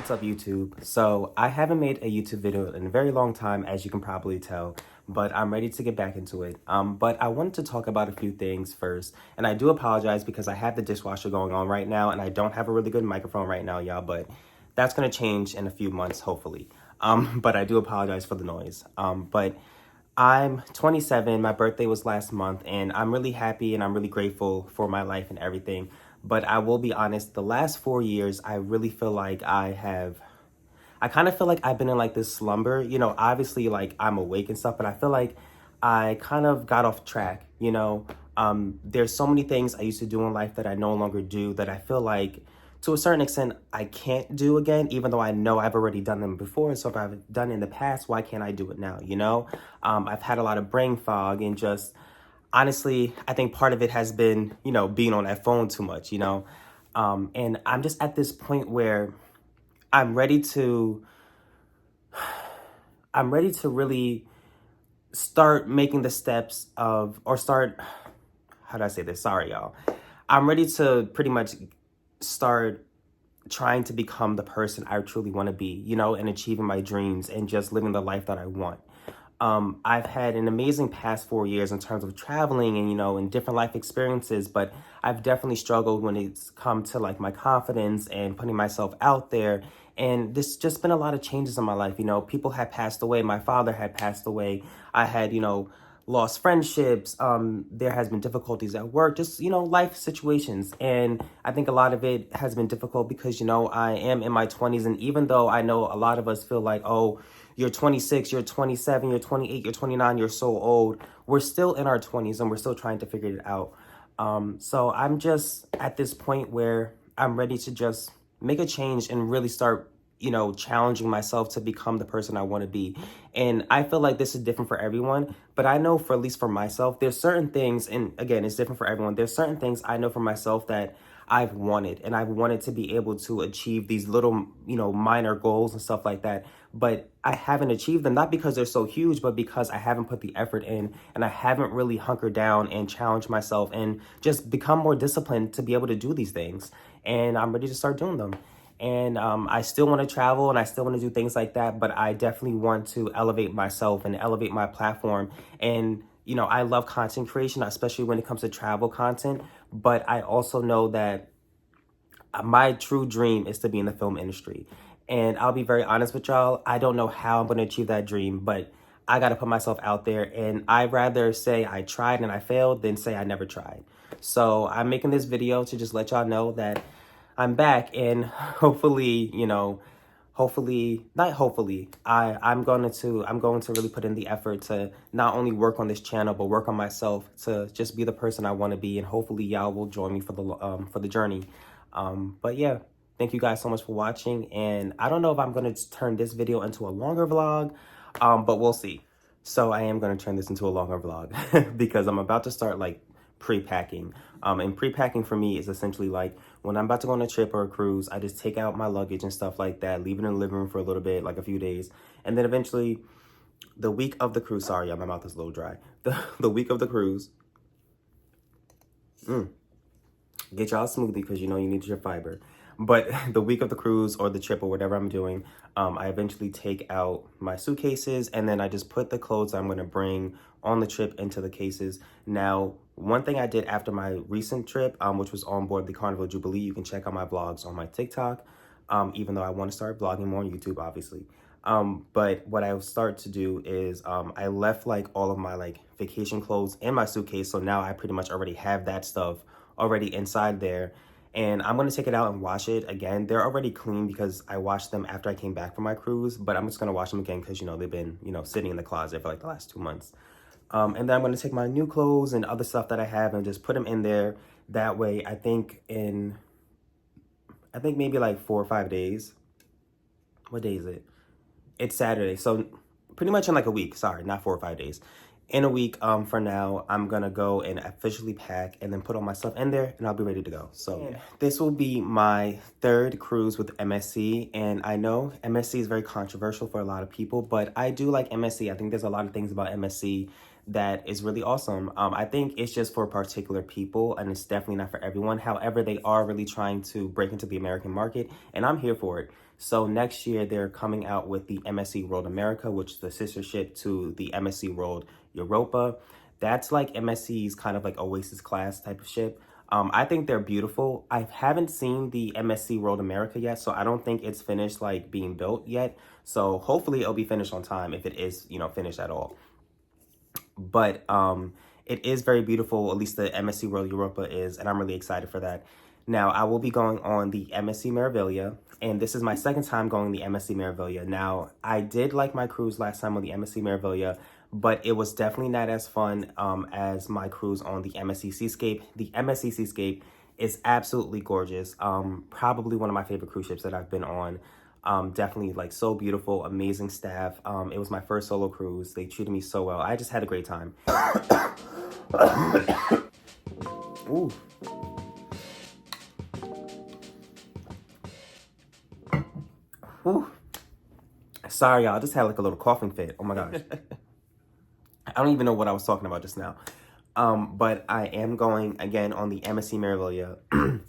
What's up, YouTube? So I haven't made a YouTube video in a very long time, as you can probably tell, but I'm ready to get back into it. But I wanted to talk about a few things first, and I do apologize because I have the dishwasher going on right now, and I don't have a really good microphone right now, y'all, but that's gonna change in a few months, hopefully. But I do apologize for the noise. But I'm 27, my birthday was last month, and I'm really happy and I'm really grateful for my life and everything. But I will be honest, the last 4 years, I really feel like I kind of feel like I've been in like this slumber. Obviously like I'm awake and stuff, but I feel like I kind of got off track. There's so many things I used to do in life that I no longer do that I feel like to a certain extent I can't do again, even though I know I've already done them before. So if I've done it in the past, why can't I do it now? I've had a lot of brain fog and just honestly, I think part of it has been, being on that phone too much. And I'm just at this point where I'm ready to really start making the steps of, or start, how do I say this? Sorry, y'all. I'm ready to pretty much start trying to become the person I truly want to be, and achieving my dreams and just living the life that I want. I've had an amazing past 4 years in terms of traveling and different life experiences, but I've definitely struggled when it's come to like my confidence and putting myself out there. And there's just been a lot of changes in my life. People had passed away. My father had passed away. I had, lost friendships. There has been difficulties at work, just, life situations. And I think a lot of it has been difficult because, I am in my 20s. And even though I know a lot of us feel like, oh, you're 26, you're 27, you're 28, you're 29, you're so old, we're still in our 20s and we're still trying to figure it out. So I'm just at this point where I'm ready to just make a change and really start challenging myself to become the person I want to be. And I feel like this is different for everyone, but I know for at least for myself, there's certain things, and again, it's different for everyone. There's certain things I know for myself that I've wanted, and I've wanted to be able to achieve these little, minor goals and stuff like that. But I haven't achieved them, not because they're so huge, but because I haven't put the effort in and I haven't really hunkered down and challenged myself and just become more disciplined to be able to do these things. And I'm ready to start doing them. And I still want to travel and I still want to do things like that, but I definitely want to elevate myself and elevate my platform. And, I love content creation, especially when it comes to travel content. But I also know that my true dream is to be in the film industry. And I'll be very honest with y'all, I don't know how I'm going to achieve that dream, but I got to put myself out there. And I'd rather say I tried and I failed than say I never tried. So I'm making this video to just let y'all know that I'm back, and hopefully, I'm going to really put in the effort to not only work on this channel, but work on myself to just be the person I want to be. And hopefully y'all will join me for the journey. But yeah, thank you guys so much for watching. And I don't know if I'm going to turn this video into a longer vlog, but we'll see. So I am going to turn this into a longer vlog because I'm about to start like pre-packing. And pre-packing for me is essentially like when I'm about to go on a trip or a cruise, I just take out my luggage and stuff like that, leave it in the living room for a little bit, like a few days. And then eventually the week of the cruise, sorry, yeah, my mouth is a little dry. The week of the cruise, get y'all a smoothie because you need your fiber. But the week of the cruise or the trip or whatever I'm doing, I eventually take out my suitcases and then I just put the clothes I'm going to bring on the trip into the cases. Now, one thing I did after my recent trip, which was on board the Carnival Jubilee, you can check out my vlogs on my TikTok, even though I want to start blogging more on YouTube, obviously. But what I will start to do is I left like all of my like vacation clothes in my suitcase. So now I pretty much already have that stuff already inside there. And I'm going to take it out and wash it again. They're already clean because I washed them after I came back from my cruise, but I'm just going to wash them again because, they've been, sitting in the closet for like the last 2 months. And then I'm going to take my new clothes and other stuff that I have and just put them in there. That way, I think maybe like 4 or 5 days. What day is it? It's Saturday. So pretty much in like a week. Sorry, not 4 or 5 days. In a week for now, I'm going to go and officially pack and then put all my stuff in there and I'll be ready to go. So yeah. This will be my 3rd cruise with MSC. And I know MSC is very controversial for a lot of people, but I do like MSC. I think there's a lot of things about MSC that is really awesome. I think it's just for particular people and it's definitely not for everyone. However, they are really trying to break into the American market and I'm here for it. So next year they're coming out with the MSC World America, which is the sister ship to the MSC World Europa. That's like MSC's kind of like Oasis class type of ship. I think they're beautiful. I haven't seen the MSC World America yet, so I don't think it's finished like being built yet. So hopefully it'll be finished on time if it is, finished at all. But it is very beautiful, at least the MSC World Europa is, and I'm really excited for that. Now, I will be going on the MSC Meraviglia, and this is my second time going the MSC Meraviglia. Now, I did like my cruise last time on the MSC Meraviglia, but it was definitely not as fun as my cruise on the MSC Seascape. The MSC Seascape is absolutely gorgeous. Probably one of my favorite cruise ships that I've been on. Definitely like so beautiful, amazing staff. It was my first solo cruise. They treated me so well. I just had a great time. Ooh. Ooh. Sorry, y'all. I just had like a little coughing fit. Oh my gosh. I don't even know what I was talking about just now. But I am going again on the MSC Meraviglia.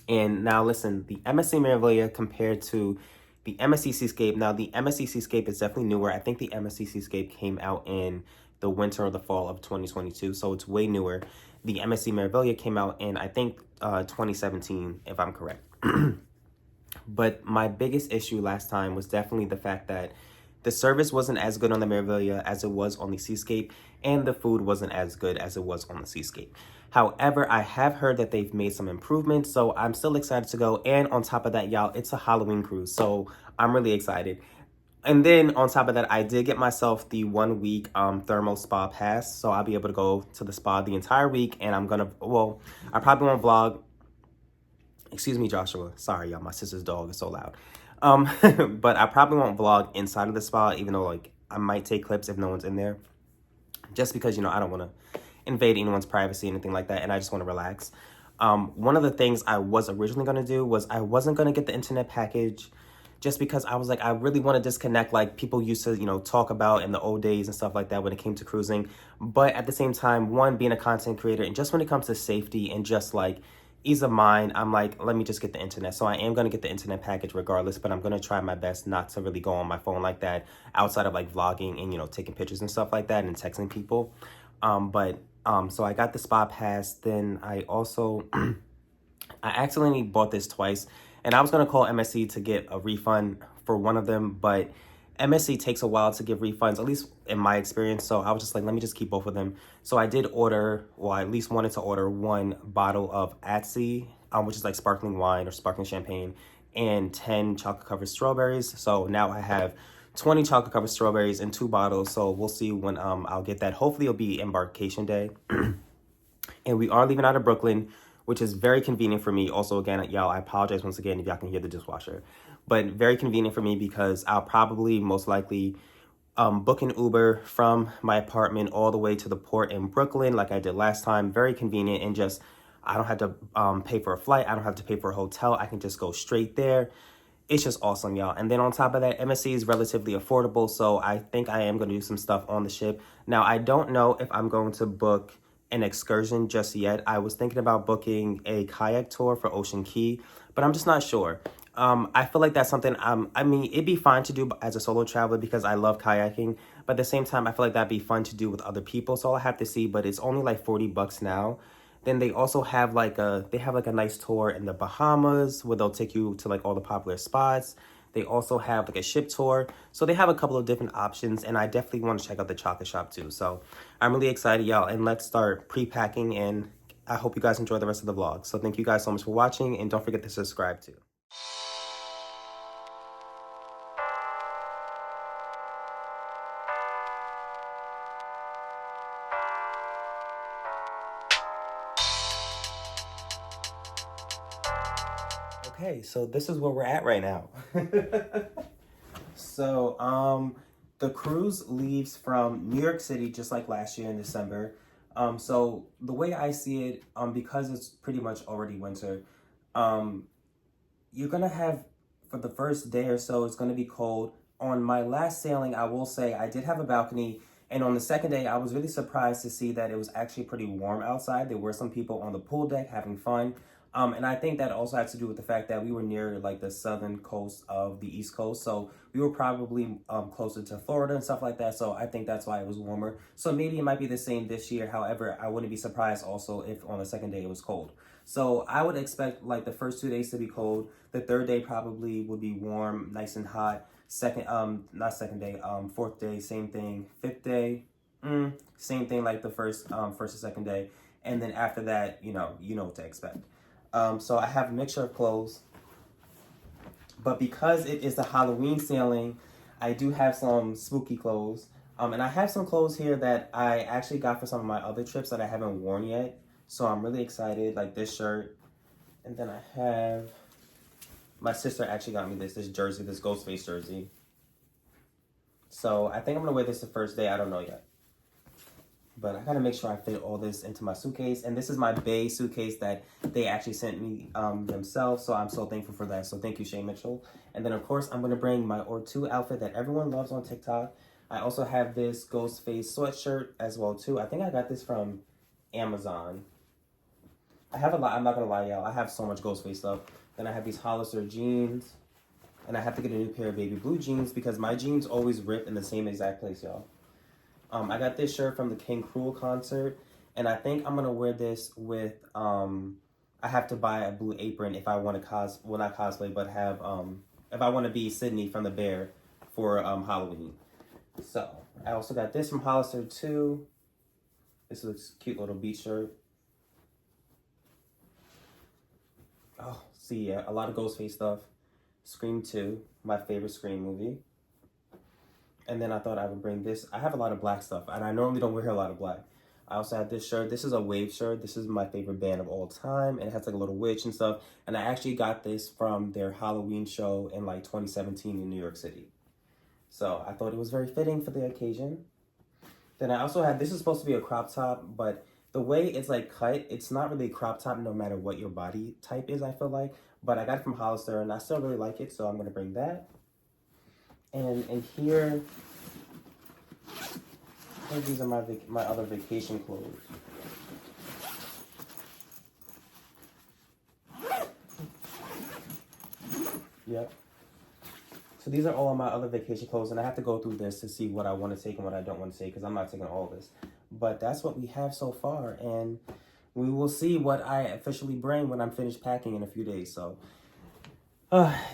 And now listen, the MSC Meraviglia compared to the MSC Seascape. Now the MSC Seascape is definitely newer. I think the MSC Seascape came out in the winter or the fall of 2022. So it's way newer. The MSC Meraviglia came out in, I think, 2017, if I'm correct. But my biggest issue last time was definitely the fact that the service wasn't as good on the Meraviglia as it was on the Seascape, and the food wasn't as good as it was on the Seascape. However, I have heard that they've made some improvements, so I'm still excited to go. And on top of that, y'all, it's a Halloween cruise, so I'm really excited. And then on top of that, I did get myself the 1 week thermal spa pass, so I'll be able to go to the spa the entire week, and I'm gonna, well, I probably won't vlog. Excuse me, Joshua. Sorry, y'all, my sister's dog is so loud. But I probably won't vlog inside of the spa, even though like I might take clips if no one's in there, just because, I don't want to invade anyone's privacy, anything like that, and I just want to relax. One of the things I was originally going to do was I wasn't going to get the internet package just because I was like, I really want to disconnect like people used to, talk about in the old days and stuff like that when it came to cruising. But at the same time, one, being a content creator, and just when it comes to safety and just like ease of mind, I'm like, let me just get the internet. So I am going to get the internet package regardless, but I'm going to try my best not to really go on my phone like that outside of like vlogging and, taking pictures and stuff like that and texting people. So I got the spa pass. Then I also, I accidentally bought this twice, and I was going to call MSC to get a refund for one of them, but MSC takes a while to give refunds, at least in my experience. So I was just like, let me just keep both of them. So I did order, well, I at least wanted to order one bottle of Atsy, which is like sparkling wine or sparkling champagne, and 10 chocolate covered strawberries. So now I have 20 chocolate covered strawberries in 2 bottles. So we'll see when I'll get that. Hopefully it'll be embarkation day. And we are leaving out of Brooklyn, which is very convenient for me. Also, again, y'all, I apologize once again if y'all can hear the dishwasher. But very convenient for me because I'll probably most likely book an Uber from my apartment all the way to the port in Brooklyn like I did last time. Very convenient, and just I don't have to pay for a flight. I don't have to pay for a hotel. I can just go straight there. It's just awesome, y'all. And then on top of that, MSC is relatively affordable, so I think I am going to do some stuff on the ship. Now, I don't know if I'm going to book an excursion just yet. I was thinking about booking a kayak tour for Ocean Key, but I'm just not sure. I feel like that's something, I mean, it'd be fine to do as a solo traveler because I love kayaking, but at the same time, I feel like that'd be fun to do with other people, so I'll have to see, but it's only like $40 now. Then they also have like a nice tour in the Bahamas where they'll take you to like all the popular spots. They also have like a ship tour. So they have a couple of different options, and I definitely want to check out the chocolate shop too. So I'm really excited, y'all, and let's start pre-packing, and I hope you guys enjoy the rest of the vlog. So thank you guys so much for watching, and don't forget to subscribe too. Okay, so this is where we're at right now. So, the cruise leaves from New York City just like last year in December. So the way I see it, because it's pretty much already winter, you're gonna have, for the first day or so, it's gonna be cold. On my last sailing, I will say I did have a balcony, And on the second day, I was really surprised to see that it was actually pretty warm outside. There were some people on the pool deck having fun. And I think that also had to do with the fact that we were near like the southern coast of the East Coast. So we were probably closer to Florida and stuff like that. So I think that's why it was warmer. So maybe it might be the same this year. However, I wouldn't be surprised also if on the second day it was cold. So I would expect like the first 2 days to be cold. The third day probably would be warm, nice and hot. Not second day, fourth day, same thing. Fifth day, same thing like the first and second day. And then after that, you know what to expect. So I have a mixture of clothes, but because it is the Halloween sailing, I do have some spooky clothes. And I have some clothes here that I actually got for some of my other trips that I haven't worn yet. So I'm really excited, like this shirt. And then I have, my sister actually got me this jersey, this Ghostface jersey. So I think I'm gonna wear this the first day, I don't know yet. But I gotta make sure I fit all this into my suitcase. And this is my Bay suitcase that they actually sent me themselves. So I'm so thankful for that. So thank you, Shay Mitchell. And then of course, I'm gonna bring my Or2 outfit that everyone loves on TikTok. I also have this Ghostface sweatshirt as well too. I think I got this from Amazon. I have a lot, I'm not gonna lie, y'all. I have so much Ghostface stuff. Then I have these Hollister jeans. And I have to get a new pair of baby blue jeans because my jeans always rip in the same exact place, y'all. I got this shirt from the King Cruel concert, and I think I'm gonna wear this with, I have to buy a blue apron if I want to not cosplay, but have, if I want to be Sydney from The Bear for Halloween. So, I also got this from Hollister too. This looks cute little beach shirt. Oh, see, yeah, a lot of Ghostface stuff. Scream 2, my favorite Scream movie. And then I thought I would bring this. I have a lot of black stuff, and I normally don't wear a lot of black. I also have this shirt. This is a Wave shirt. This is my favorite band of all time, and it has like a little witch and stuff. And I actually got this from their Halloween show in like 2017 in New York City. So I thought it was very fitting for the occasion. Then I also have, this is supposed to be a crop top, but the way it's like cut, it's not really a crop top no matter what your body type is, I feel like. But I got it from Hollister, and I still really like it, so I'm going to bring that. And in here, I think these are my other vacation clothes. Yep. So these are all of my other vacation clothes, and I have to go through this to see what I want to take and what I don't want to take, because I'm not taking all of this. But that's what we have so far, and we will see what I officially bring when I'm finished packing in a few days. So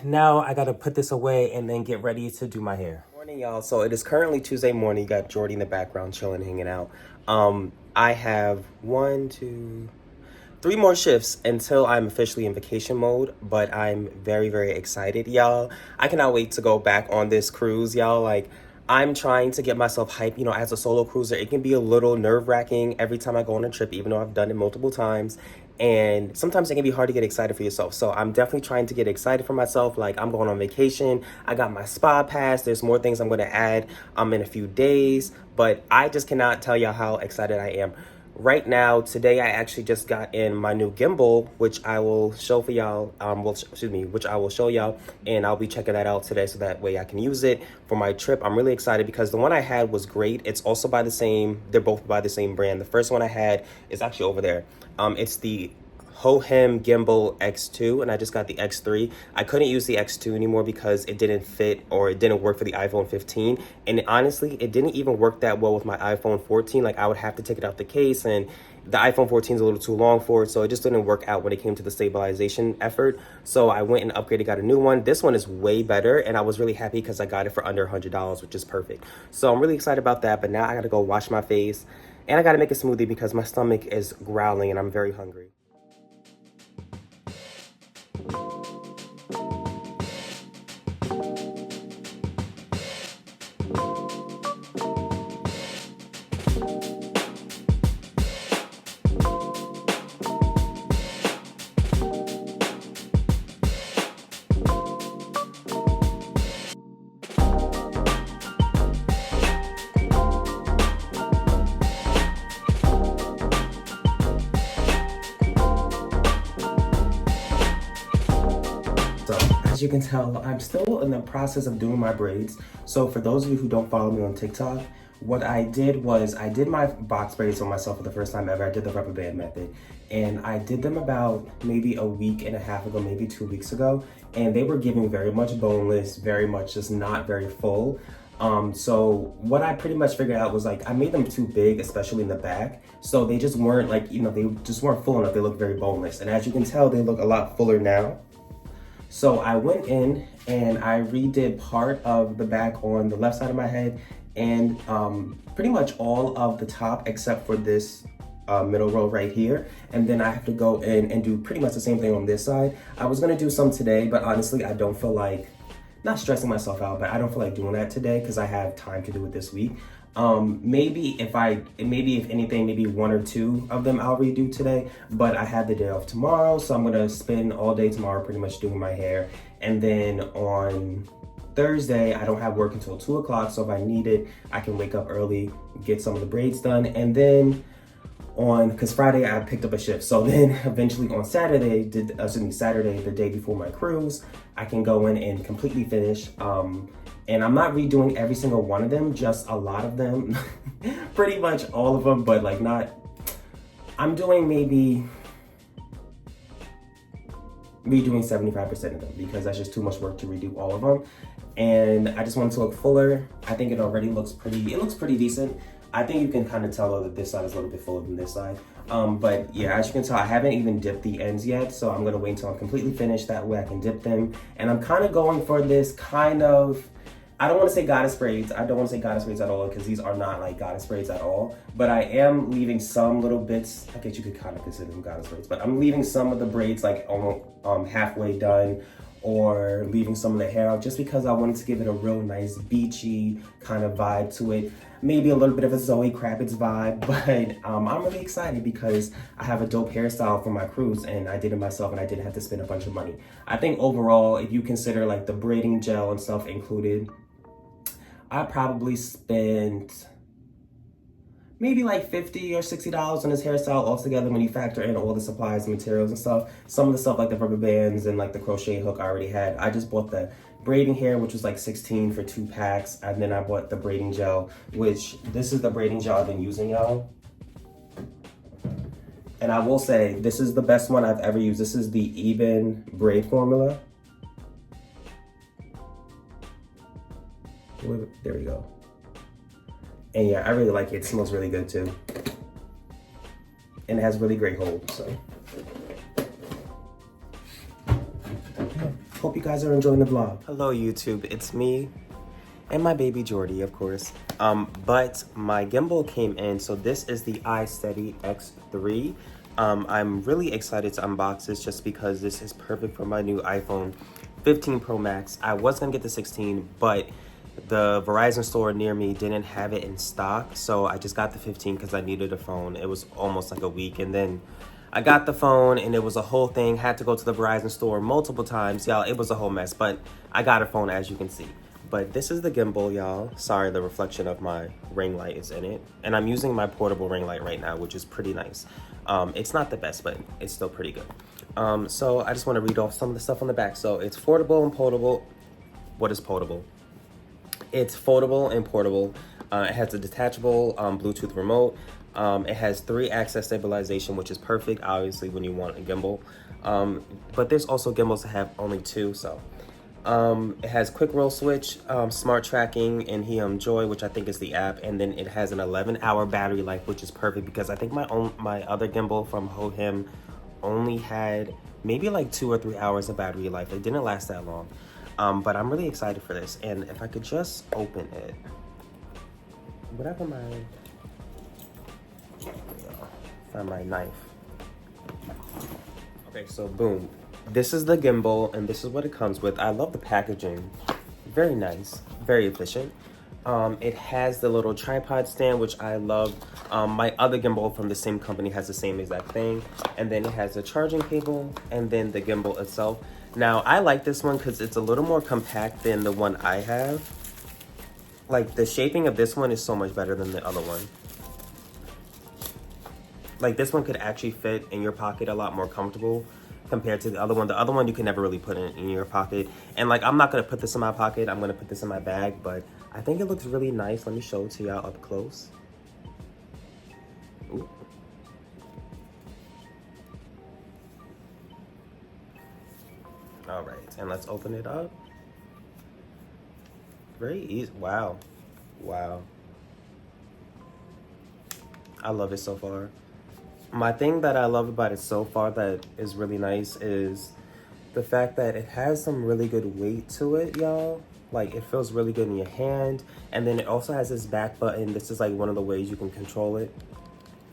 now I gotta put this away and then get ready to do my hair. Morning, y'all. So it is currently Tuesday morning. You got Jordy in the background chilling, hanging out. I have 3 more shifts until I'm officially in vacation mode, but I'm very, very excited, y'all. I cannot wait to go back on this cruise, y'all. Like, I'm trying to get myself hyped. You know, as a solo cruiser, it can be a little nerve-wracking every time I go on a trip, even though I've done it multiple times. And sometimes it can be hard to get excited for yourself. So I'm definitely trying to get excited for myself. Like, I'm going on vacation. I got my spa pass. There's more things I'm going to add in a few days. But I just cannot tell y'all how excited I am. Right now, today, I actually just got in my new gimbal, which I will show for y'all, which I will show y'all, and I'll be checking that out today so that way I can use it for my trip. I'm really excited because the one I had was great. It's also they're both by the same brand. The first one I had is actually over there. It's the Hohem Gimbal X2, and I just got the X3. I couldn't use the X2 anymore because it didn't fit or it didn't work for the iPhone 15. And honestly, it didn't even work that well with my iPhone 14. Like, I would have to take it out the case, and the iPhone 14 is a little too long for it, so it just didn't work out when it came to the stabilization effort. So I went and upgraded, got a new one. This one is way better, and I was really happy because I got it for under $100, which is perfect. So I'm really excited about that, but now I gotta go wash my face, and I gotta make a smoothie because my stomach is growling and I'm very hungry. As you can tell, I'm still in the process of doing my braids. So for those of you who don't follow me on TikTok, what I did was I did my box braids on myself for the first time ever. I did the rubber band method, and I did them about maybe a week and a half ago, maybe 2 weeks ago, and they were giving very much boneless, very much just not very full. So what I pretty much figured out was like I made them too big, especially in the back, so they just weren't like, you know, they just weren't full enough. They look very boneless, and as you can tell, they look a lot fuller now. So I went in and I redid part of the back on the left side of my head, and pretty much all of the top except for this middle row right here. And then I have to go in and do pretty much the same thing on this side. I was gonna do some today, but honestly, I don't feel like, not stressing myself out, but I don't feel like doing that today because I have time to do it this week. Maybe if anything, maybe 1 or 2 of them I'll redo today, but I have the day off tomorrow, so I'm gonna spend all day tomorrow pretty much doing my hair. And then on Thursday, I don't have work until 2 o'clock, so if I need it, I can wake up early, get some of the braids done, and then because Friday I picked up a shift, so then eventually on Saturday, Saturday, the day before my cruise, I can go in and completely finish. And I'm not redoing every single one of them, just a lot of them, pretty much all of them, but like not, I'm doing maybe redoing 75% of them because that's just too much work to redo all of them. And I just want it to look fuller. I think it already looks pretty decent. I think you can kind of tell though that this side is a little bit fuller than this side. But yeah, as you can tell, I haven't even dipped the ends yet, so I'm gonna wait until I'm completely finished. That way I can dip them. And I'm kind of going for this kind of, I don't want to say goddess braids. I don't want to say goddess braids at all because these are not like goddess braids at all. But I am leaving some little bits. I guess you could kind of consider them goddess braids. But I'm leaving some of the braids like halfway done, or leaving some of the hair out just because I wanted to give it a real nice beachy kind of vibe to it. Maybe a little bit of a Zoe Kravitz vibe, but I'm really excited because I have a dope hairstyle for my cruise and I did it myself and I didn't have to spend a bunch of money. I think overall, if you consider like the braiding gel and stuff included, I probably spent maybe like $50 or $60 on this hairstyle altogether when you factor in all the supplies and materials and stuff. Some of the stuff like the rubber bands and like the crochet hook I already had. I just bought the braiding hair, which was like $16 for 2 packs. And then I bought the braiding gel, which this is the braiding gel I've been using, y'all. And I will say, this is the best one I've ever used. This is the Even Braid formula. There we go. And yeah, I really like it. It smells really good too. And it has really great hold, so. Hope you guys are enjoying the vlog. Hello YouTube, it's me and my baby Jordy, of course. But my gimbal came in, so this is the iSteady X3. I'm really excited to unbox this just because this is perfect for my new iPhone 15 Pro Max. I was gonna get the 16, but the Verizon store near me didn't have it in stock, so I just got the 15 because I needed a phone. It was almost like a week, and then I got the phone and it was a whole thing. Had to go to the Verizon store multiple times, y'all. It was a whole mess, but I got a phone, as you can see. But this is the gimbal, y'all. Sorry, the reflection of my ring light is in it, and I'm using my portable ring light right now, which is pretty nice. It's not the best, but it's still pretty good. So I just want to read off some of the stuff on the back. So it's foldable and portable. What is foldable? It's foldable and portable. It has a detachable Bluetooth remote. It has 3-axis stabilization, which is perfect, obviously, when you want a gimbal. But there's also gimbals that have only 2, so. It has quick roll switch, smart tracking, and Joy, which I think is the app. And then it has an 11-hour battery life, which is perfect because I think my other gimbal from Hohem only had maybe like 2 or 3 hours of battery life. It didn't last that long. But I'm really excited for this, and if I could just open it, whatever find my knife. Okay, so boom, this is the gimbal, and this is what it comes with. I love the packaging, very nice, very efficient. It has the little tripod stand, which I love. My other gimbal from the same company has the same exact thing, and then it has the charging cable, and then the gimbal itself. Now, I like this one because it's a little more compact than the one I have. Like, the shaping of this one is so much better than the other one. Like, this one could actually fit in your pocket a lot more comfortable compared to the other one. The other one you can never really put in your pocket. And like, I'm not gonna put this in my pocket. I'm gonna put this in my bag, but I think it looks really nice. Let me show it to y'all up close. Ooh. All right, and let's open it up. Very easy. Wow. Wow. I love it so far. My thing that I love about it so far that is really nice is the fact that it has some really good weight to it, y'all. Like, it feels really good in your hand. And then it also has this back button. This is like one of the ways you can control it.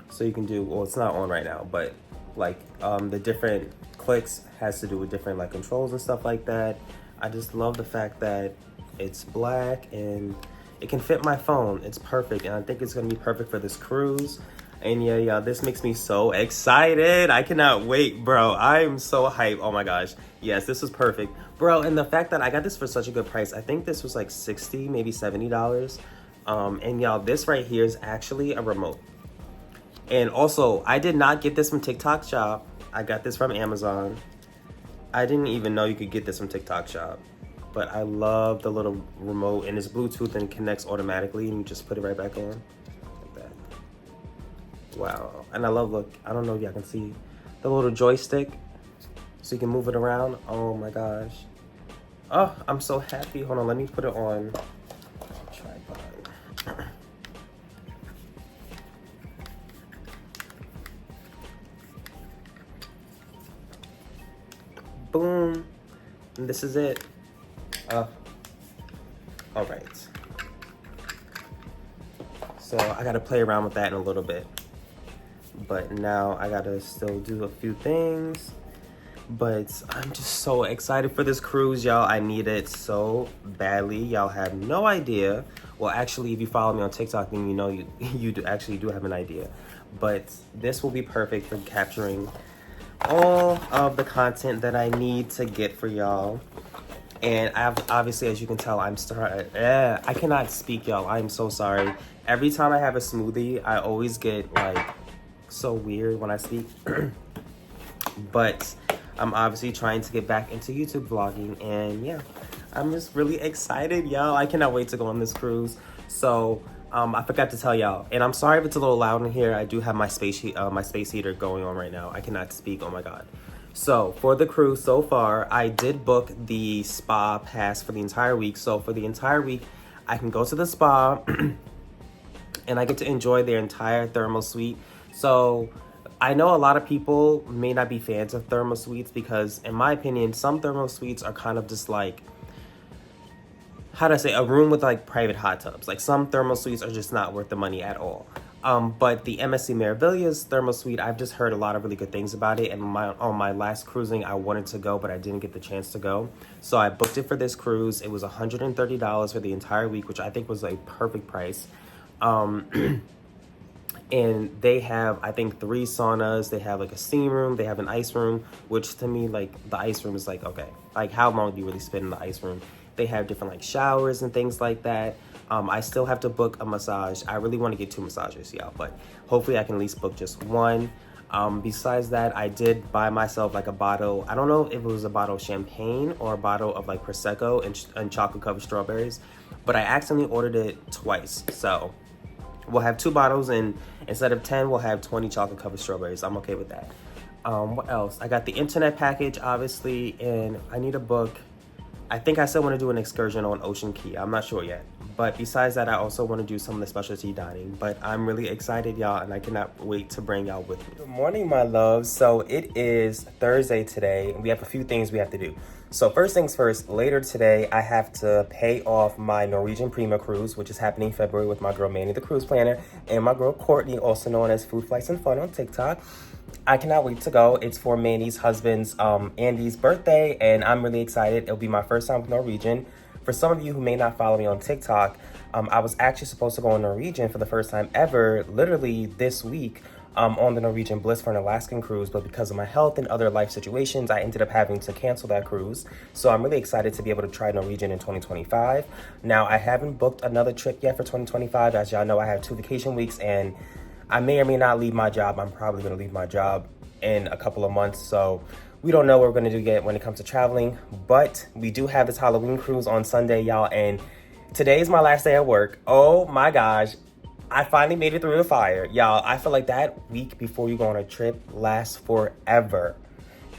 So you can do, well, it's not on right now, but like the different clicks has to do with different like controls and stuff like that. I just love the fact that it's black and it can fit my phone. It's perfect, and I think it's gonna be perfect for this cruise. And yeah, this makes me so excited. I cannot wait, bro. I am so hyped. Oh my gosh. Yes, this is perfect. Bro, and the fact that I got this for such a good price, I think this was like $60, maybe $70. And y'all, this right here is actually a remote. And also, I did not get this from TikTok Shop. I got this from Amazon. I didn't even know you could get this from TikTok Shop. But I love the little remote, and it's Bluetooth and connects automatically, and you just put it right back on like that. Wow. And I love, look, I don't know if y'all can see the little joystick so you can move it around. Oh my gosh. Oh, I'm so happy. Hold on, let me put it on tripod. Boom. And this is it. All right. So I gotta play around with that in a little bit. But now I gotta still do a few things. But I'm just so excited for this cruise, y'all. I need it so badly. Y'all have no idea. Well, actually, if you follow me on TikTok, then you know you actually do have an idea. But this will be perfect for capturing all of the content that I need to get for y'all. And obviously, as you can tell, I cannot speak, y'all. I'm so sorry. Every time I have a smoothie, I always get like so weird when I speak. But I'm obviously trying to get back into YouTube vlogging, and yeah, I'm just really excited, y'all. I cannot wait to go on this cruise. So I forgot to tell y'all, and I'm sorry if it's a little loud in here. I do have my space heater going on right now. I cannot speak. Oh my god. So for the cruise so far, I did book the spa pass for the entire week. So for the entire week, I can go to the spa and I get to enjoy their entire thermal suite. So I know a lot of people may not be fans of thermal suites because, in my opinion, some thermal suites are kind of just like, how do I say, a room with like private hot tubs. Like, some thermal suites are just not worth the money at all. But the MSC Meraviglia's thermal suite, I've just heard a lot of really good things about it. And on my last cruising, I wanted to go, but I didn't get the chance to go. So I booked it for this cruise. It was $130 for the entire week, which I think was a perfect price. And they have, I think, 3 saunas. They have like a steam room. They have an ice room, which to me, like, the ice room is like, okay, like, how long do you really spend in the ice room? They have different like showers and things like that. I still have to book a massage. I really want to get 2 massages, y'all, but hopefully I can at least book just 1. Besides that, I did buy myself like a bottle. I don't know if it was a bottle of champagne or a bottle of like Prosecco and chocolate covered strawberries, but I accidentally ordered it twice. So we'll have 2 bottles, and instead of 10, we'll have 20 chocolate covered strawberries. I'm okay with that. What else? I got the internet package, obviously, and I need a book. I think I still want to do an excursion on Ocean Key. I'm not sure yet. But besides that, I also want to do some of the specialty dining. But I'm really excited, y'all, and I cannot wait to bring y'all with me. Good morning, my loves. So it is Thursday today, and we have a few things we have to do. So first things first, later today, I have to pay off my Norwegian Prima cruise, which is happening in February with my girl Manny, the cruise planner, and my girl Courtney, also known as Food Flights and Fun on TikTok. I cannot wait to go. It's for Manny's husband's, Andy's birthday, and I'm really excited. It'll be my first time with Norwegian. For some of you who may not follow me on TikTok, I was actually supposed to go on Norwegian for the first time ever, literally this week, on the Norwegian Bliss for an Alaskan cruise, but because of my health and other life situations, I ended up having to cancel that cruise. So I'm really excited to be able to try Norwegian in 2025. Now, I haven't booked another trip yet for 2025. As y'all know, I have 2 vacation weeks, and I may or may not leave my job. I'm probably going to leave my job in a couple of months. So we don't know what we're gonna do yet when it comes to traveling, but we do have this Halloween cruise on Sunday, y'all, and today is my last day at work. Oh my gosh, I finally made it through the fire. Y'all, I feel like that week before you go on a trip lasts forever.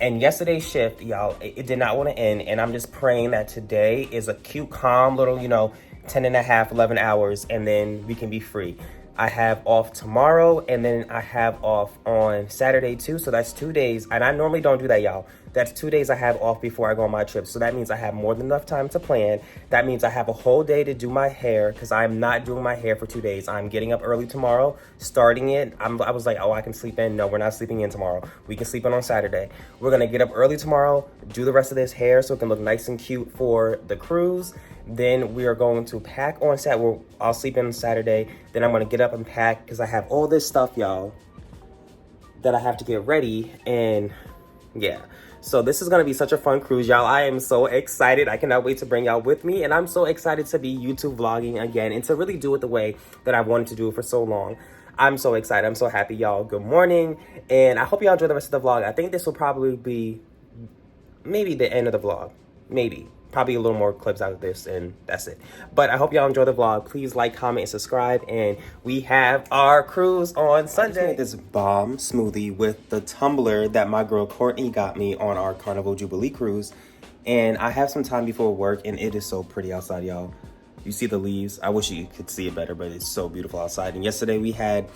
And yesterday's shift, y'all, it did not want to end, and I'm just praying that today is a cute, calm little, 10 and a half, 11 hours, and then we can be free. I have off tomorrow, and then I have off on Saturday too, so that's 2 days, and I normally don't do that, y'all. That's 2 days I have off before I go on my trip, so that means I have more than enough time to plan. That means I have a whole day to do my hair, because I'm not doing my hair for 2 days. I'm getting up early tomorrow, starting it. I was like, oh, I can sleep in. No, we're not sleeping in tomorrow. We can sleep in on Saturday. We're going to get up early tomorrow, do the rest of this hair so it can look nice and cute for the cruise. Then we are going to pack on Saturday. Well, I'll sleep in on Saturday. Then I'm going to get up and pack because I have all this stuff, y'all, that I have to get ready. And yeah, so this is going to be such a fun cruise, y'all. I am so excited. I cannot wait to bring y'all with me. And I'm so excited to be YouTube vlogging again and to really do it the way that I wanted to do it for so long. I'm so excited. I'm so happy, y'all. Good morning. And I hope y'all enjoy the rest of the vlog. I think this will probably be maybe the end of the vlog. Maybe. Probably a little more clips out of this, and that's it. But I hope y'all enjoy the vlog. Please like, comment, and subscribe. And we have our cruise on Sunday. I made this bomb smoothie with the tumbler that my girl Courtney got me on our Carnival Jubilee cruise. And I have some time before work, and it is so pretty outside, y'all. You see the leaves? I wish you could see it better, but it's so beautiful outside. And yesterday we had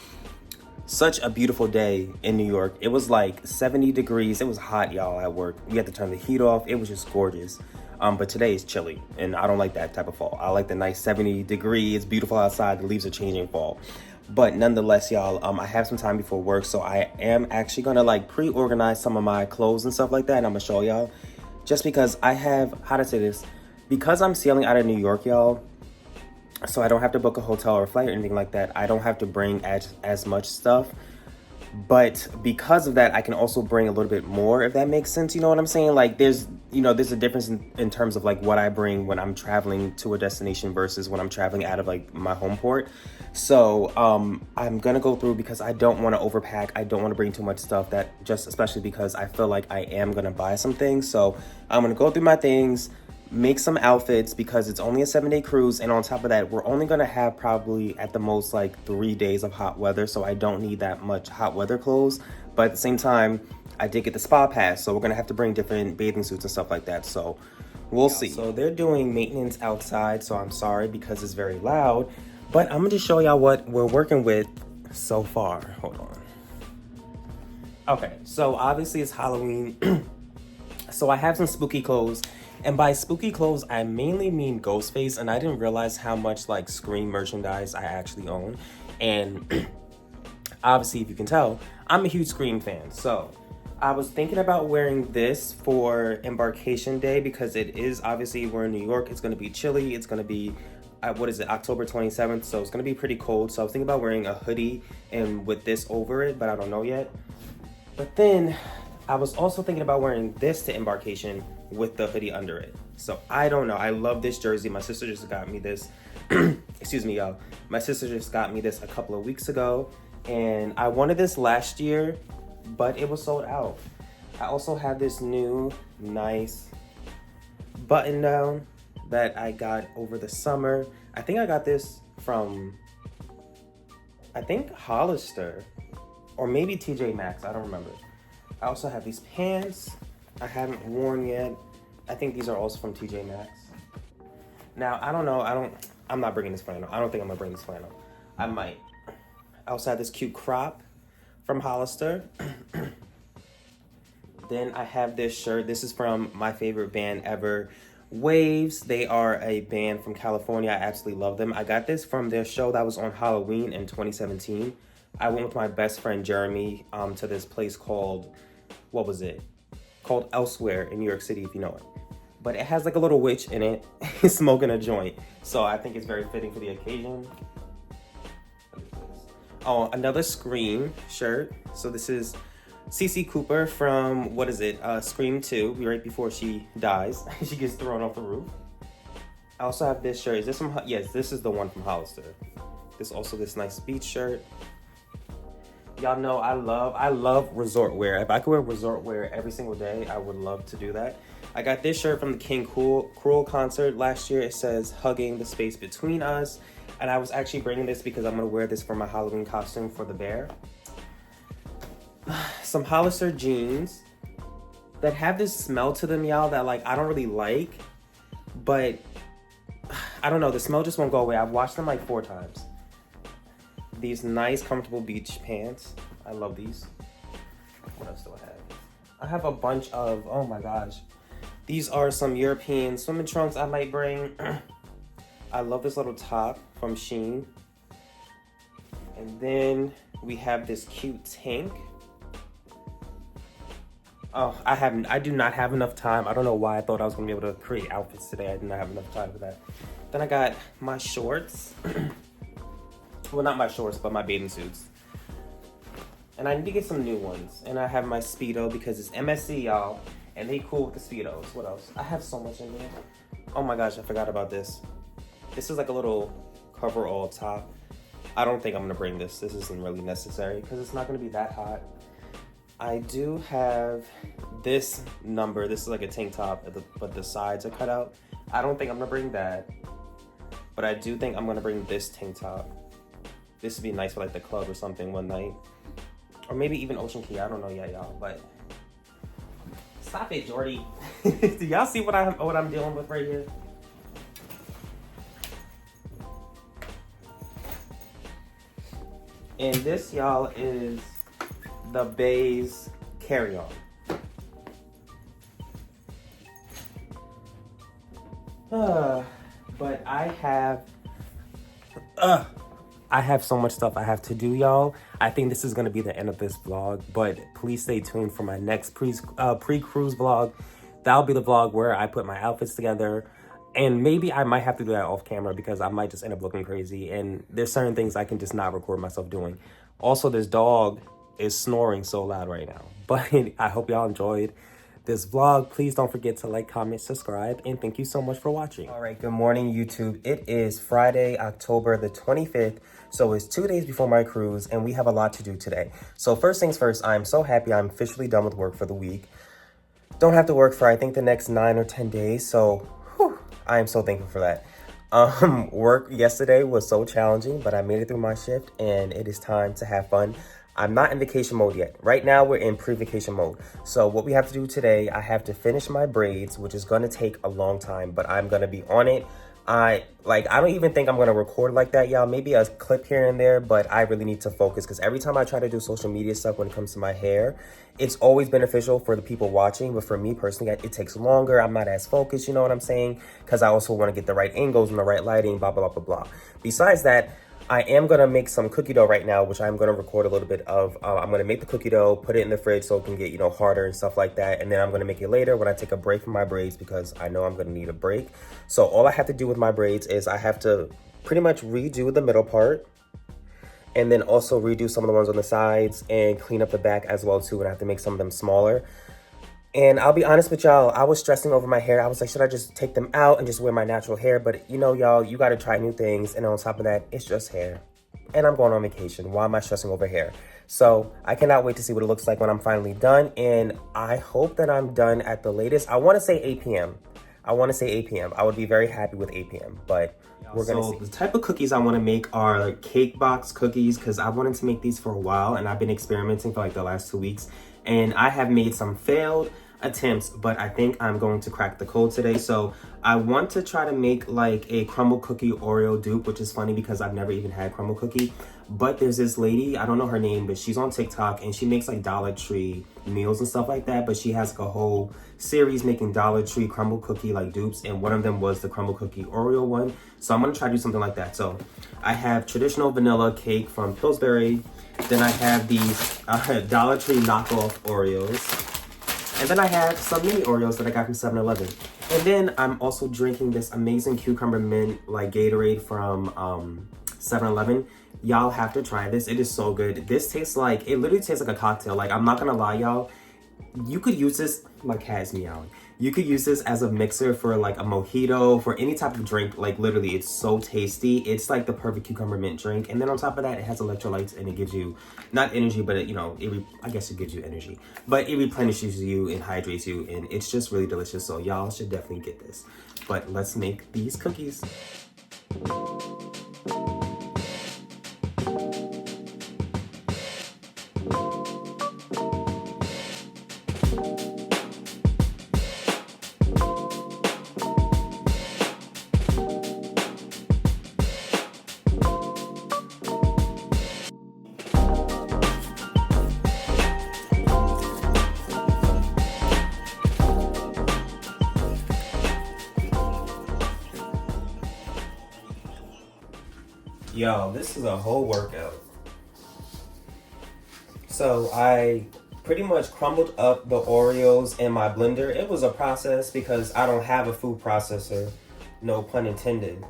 such a beautiful day in New York. It was like 70 degrees. It was hot, y'all, at work. We had to turn the heat off. It was just gorgeous. But today is chilly, and I don't like that type of fall. I like the nice 70 degrees. It's beautiful outside. The leaves are changing fall. But nonetheless, y'all, I have some time before work, so I am actually going to like pre-organize some of my clothes and stuff like that, and I'm going to show y'all. Just because I have, how to say this, because I'm sailing out of New York, y'all, so I don't have to book a hotel or a flight or anything like that. I don't have to bring as much stuff. But because of that, I can also bring a little bit more, if that makes sense. You know what I'm saying? Like there's a difference in terms of like what I bring when I'm traveling to a destination versus when I'm traveling out of like my home port. So I'm going to go through because I don't want to overpack. I don't want to bring too much stuff, that just especially because I feel like I am going to buy some things. So I'm going to go through my things, make some outfits because it's only a 7-day cruise, and on top of that, we're only gonna have probably at the most like 3 days of hot weather, so I don't need that much hot weather clothes. But at the same time, I did get the spa pass, so we're gonna have to bring different bathing suits and stuff like that, so we'll see. So they're doing maintenance outside, so I'm sorry because it's very loud, but I'm gonna just show y'all what we're working with so far. Hold on. Okay, so obviously it's Halloween. So I have some spooky clothes. And by spooky clothes, I mainly mean Ghostface, and I didn't realize how much like Scream merchandise I actually own. And obviously, if you can tell, I'm a huge Scream fan. So I was thinking about wearing this for Embarkation Day because it is, obviously, we're in New York. It's going to be chilly. It's going to be, October 27th. So it's going to be pretty cold. So I was thinking about wearing a hoodie and with this over it, but I don't know yet. But then I was also thinking about wearing this to Embarkation with the hoodie under it. So I don't know. I love this jersey. My sister just got me this. Excuse me, y'all. My sister just got me this a couple of weeks ago. And I wanted this last year, but it was sold out. I also have this new nice button down that I got over the summer. I think I got this from, Hollister or maybe TJ Maxx. I don't remember. I also have these pants I haven't worn yet. I think these are also from TJ Maxx. Now, I don't know. I'm not bringing this flannel. I don't think I'm gonna bring this flannel. I might. I also have this cute crop from Hollister. Then I have this shirt. This is from my favorite band ever, Waves. They are a band from California. I absolutely love them. I got this from their show that was on Halloween in 2017. I went with my best friend Jeremy to this place called, what was it? Called Elsewhere in New York City, if you know it. But it has like a little witch in it smoking a joint. So I think it's very fitting for the occasion. Oh, another Scream shirt. So this is Cece Cooper from, Scream 2, right before she dies. She gets thrown off the roof. I also have this shirt. Is this from, yes, this is the one from Hollister. This nice beach shirt. Y'all know I love resort wear. If I could wear resort wear every single day, I would love to do that. I got this shirt from the King Cruel concert last year. It says hugging the space between us. And I was actually bringing this because I'm gonna wear this for my Halloween costume for the bear. Some Hollister jeans that have this smell to them, y'all, that like I don't really like, but I don't know, the smell just won't go away. I've washed them like 4 times. These nice, comfortable beach pants. I love these. What else do I have? I have a bunch of, oh my gosh. These are some European swimming trunks I might bring. I love this little top from Shein. And then we have this cute tank. Oh, I do not have enough time. I don't know why I thought I was gonna be able to create outfits today. I did not have enough time for that. Then I got my shorts. Well, not my shorts, but my bathing suits. And I need to get some new ones. And I have my Speedo because it's MSC, y'all. And they cool with the Speedos. What else? I have so much in there. Oh my gosh, I forgot about this. This is like a little cover-all top. I don't think I'm gonna bring this. This isn't really necessary because it's not gonna be that hot. I do have this number. This is like a tank top, but the sides are cut out. I don't think I'm gonna bring that. But I do think I'm gonna bring this tank top. This would be nice for like the club or something one night. Or maybe even Ocean Key. I don't know yet, y'all. But stop it, Jordy. Do y'all see what I'm dealing with right here? And this, y'all, is the Bae's carry-on. But I have so much stuff I have to do, y'all. I think this is gonna be the end of this vlog, but please stay tuned for my next pre-cruise vlog. That'll be the vlog where I put my outfits together. And maybe I might have to do that off camera because I might just end up looking crazy. And there's certain things I can just not record myself doing. Also, this dog is snoring so loud right now. But I hope y'all enjoyed this vlog. Please don't forget to like, comment, subscribe, and thank you so much for watching. All right, good morning, YouTube. It is Friday, October the 25th. So it's 2 days before my cruise, and we have a lot to do today. So first things first, I'm so happy I'm officially done with work for the week. Don't have to work for, I think, the next 9 or 10 days. So I am so thankful for that. Work yesterday was so challenging, but I made it through my shift and it is time to have fun. I'm not in vacation mode yet. Right now, we're in pre-vacation mode. So what we have to do today, I have to finish my braids, which is gonna take a long time, but I'm gonna be on it. I don't even think I'm gonna record like that, y'all. Maybe a clip here and there, but I really need to focus because every time I try to do social media stuff when it comes to my hair, it's always beneficial for the people watching, but for me personally, it takes longer. I'm not as focused, you know what I'm saying? Because I also want to get the right angles and the right lighting, blah, blah, blah, blah, blah. Besides that, I am gonna make some cookie dough right now, which I'm gonna record a little bit of. I'm gonna make the cookie dough, put it in the fridge so it can get, you know, harder and stuff like that. And then I'm gonna make it later when I take a break from my braids because I know I'm gonna need a break. So all I have to do with my braids is I have to pretty much redo the middle part and then also redo some of the ones on the sides and clean up the back as well too. And I have to make some of them smaller. And I'll be honest with y'all, I was stressing over my hair. I was like, should I just take them out and just wear my natural hair? But you know, y'all, you got to try new things. And on top of that, it's just hair. And I'm going on vacation. Why am I stressing over hair? So I cannot wait to see what it looks like when I'm finally done. And I hope that I'm done at the latest. I want to say 8 p.m. I would be very happy with 8 p.m. But we're going to see. The type of cookies I want to make are cake box cookies because I wanted to make these for a while. And I've been experimenting for like the last 2 weeks. And I have made some failed attempts, but I think I'm going to crack the code today. So I want to try to make like a crumble cookie Oreo dupe, which is funny because I've never even had crumble cookie. But there's this lady, I don't know her name, but she's on TikTok and she makes like Dollar Tree meals and stuff like that. But she has like a whole series making Dollar Tree crumble cookie like dupes, and one of them was the crumble cookie Oreo one. So I'm gonna try to do something like that. So I have traditional vanilla cake from Pillsbury. Then I have these Dollar Tree knockoff Oreos. And then I have some mini Oreos that I got from 7-Eleven. And then I'm also drinking this amazing cucumber mint like Gatorade from 7-Eleven. Y'all have to try this. It is so good. This tastes like, it literally tastes like a cocktail. Like, I'm not gonna lie, y'all. You could use this, my cat's meowing. You could use this as a mixer for like a mojito, for any type of drink. Like literally, it's so tasty. It's like the perfect cucumber mint drink. And then on top of that, it has electrolytes and it gives you, not energy, but it, you know, I guess it gives you energy. But it replenishes you and hydrates you, and it's just really delicious. So y'all should definitely get this. But let's make these cookies. Yo, this is a whole workout. So I pretty much crumbled up the Oreos in my blender. It was a process because I don't have a food processor, no pun intended.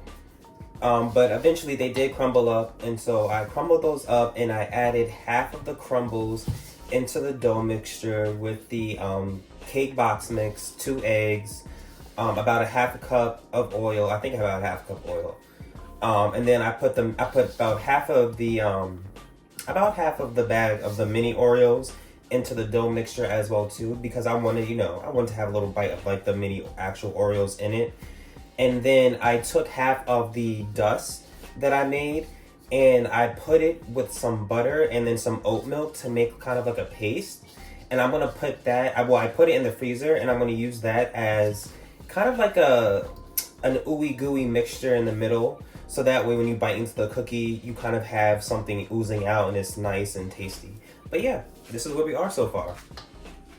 But eventually they did crumble up, and so I crumbled those up and I added half of the crumbles into the dough mixture with the cake box mix, 2 eggs, about a half a cup of oil. I think about half a cup of oil. And then I put about half of the bag of the mini Oreos into the dough mixture as well too, because I wanted to have a little bite of like the mini actual Oreos in it. And then I took half of the dust that I made and I put it with some butter and then some oat milk to make kind of like a paste. And I'm gonna put that, I put it in the freezer, and I'm gonna use that as kind of like an ooey gooey mixture in the middle. So that way when you bite into the cookie, you kind of have something oozing out and it's nice and tasty. But yeah, this is where we are so far.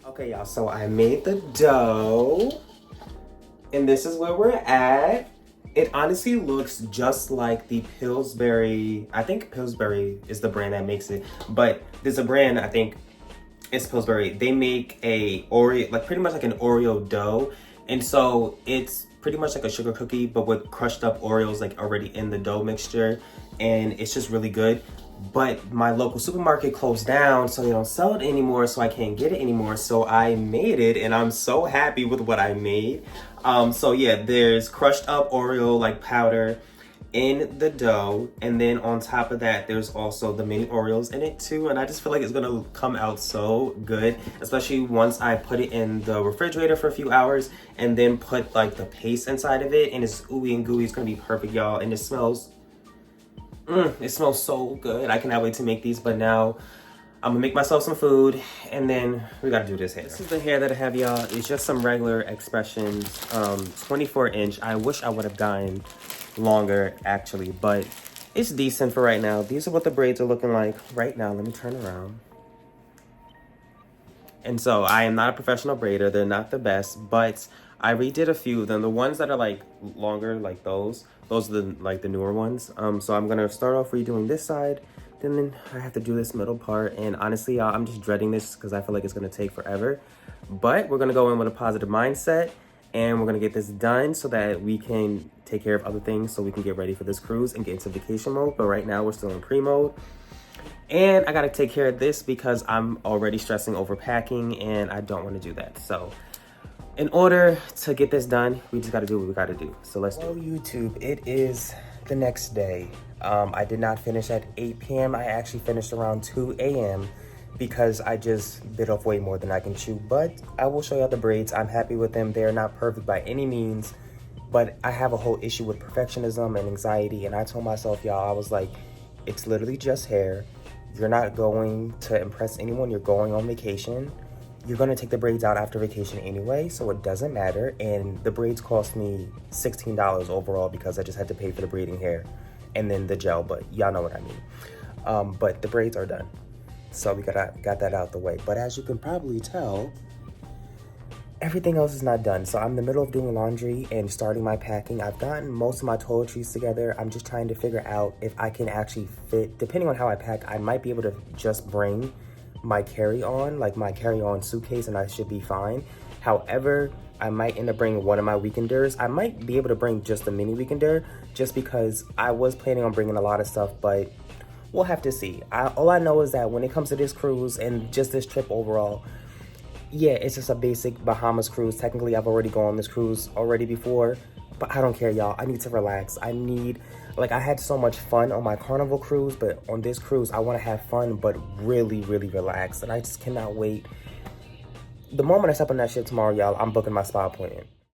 Okay, y'all, so I made the dough. And this is where we're at. It honestly looks just like the Pillsbury. I think Pillsbury is the brand that makes it. But there's a brand, I think it's Pillsbury. They make a Oreo, like pretty much like an Oreo dough. And so it's pretty much like a sugar cookie, but with crushed up Oreos like already in the dough mixture. And it's just really good. But my local supermarket closed down, so they don't sell it anymore, so I can't get it anymore. So I made it, and I'm so happy with what I made. So yeah, there's crushed up Oreo like powder in the dough, and then on top of that, there's also the mini Oreos in it too. And I just feel like it's gonna come out so good, especially once I put it in the refrigerator for a few hours and then put like the paste inside of it, and it's ooey and gooey. It's gonna be perfect, y'all, and it smells so good. I cannot wait to make these. But now I'm gonna make myself some food, and then we gotta do this hair. This is the hair that I have, y'all. It's just some regular Expressions 24-inch. I wish I would have gotten longer actually, but it's decent for right now. These are what the braids are looking like right now. Let me turn around. And so I am not a professional braider. They're not the best, but I redid a few of them. The ones that are like longer, like those are the newer ones. So I'm gonna start off redoing this side. Then I have to do this middle part. And honestly, y'all, I'm just dreading this because I feel like it's gonna take forever. But we're gonna go in with a positive mindset, and we're gonna get this done so that we can take care of other things, so we can get ready for this cruise and get into vacation mode. But right now we're still in pre-mode. And I gotta take care of this because I'm already stressing over packing, and I don't wanna do that. So in order to get this done, we just gotta do what we gotta do. So let's do it. YouTube, it is the next day. I did not finish at 8 p.m. I actually finished around 2 a.m. because I just bit off way more than I can chew. But I will show y'all the braids. I'm happy with them. They are not perfect by any means, but I have a whole issue with perfectionism and anxiety. And I told myself, y'all, I was like, it's literally just hair. You're not going to impress anyone. You're going on vacation. You're gonna take the braids out after vacation anyway, so it doesn't matter. And the braids cost me $16 overall because I just had to pay for the braiding hair and then the gel, but y'all know what I mean. But the braids are done, so we got that out the way. But as you can probably tell, everything else is not done. So I'm in the middle of doing laundry and starting my packing. I've gotten most of my toiletries together. I'm just trying to figure out if I can actually fit, depending on how I pack, I might be able to just bring my carry-on, like my carry-on suitcase, and I should be fine. However, I might end up bringing one of my weekenders. I might be able to bring just a mini weekender just because I was planning on bringing a lot of stuff, but we'll have to see. All I know is that when it comes to this cruise and just this trip overall, yeah, it's just a basic Bahamas cruise. Technically, I've already gone on this cruise already before, but I don't care, y'all. I need to relax. Like, I had so much fun on my Carnival cruise, but on this cruise, I want to have fun, but really, really relax. And I just cannot wait. The moment I step on that ship tomorrow, y'all, I'm booking my spa appointment.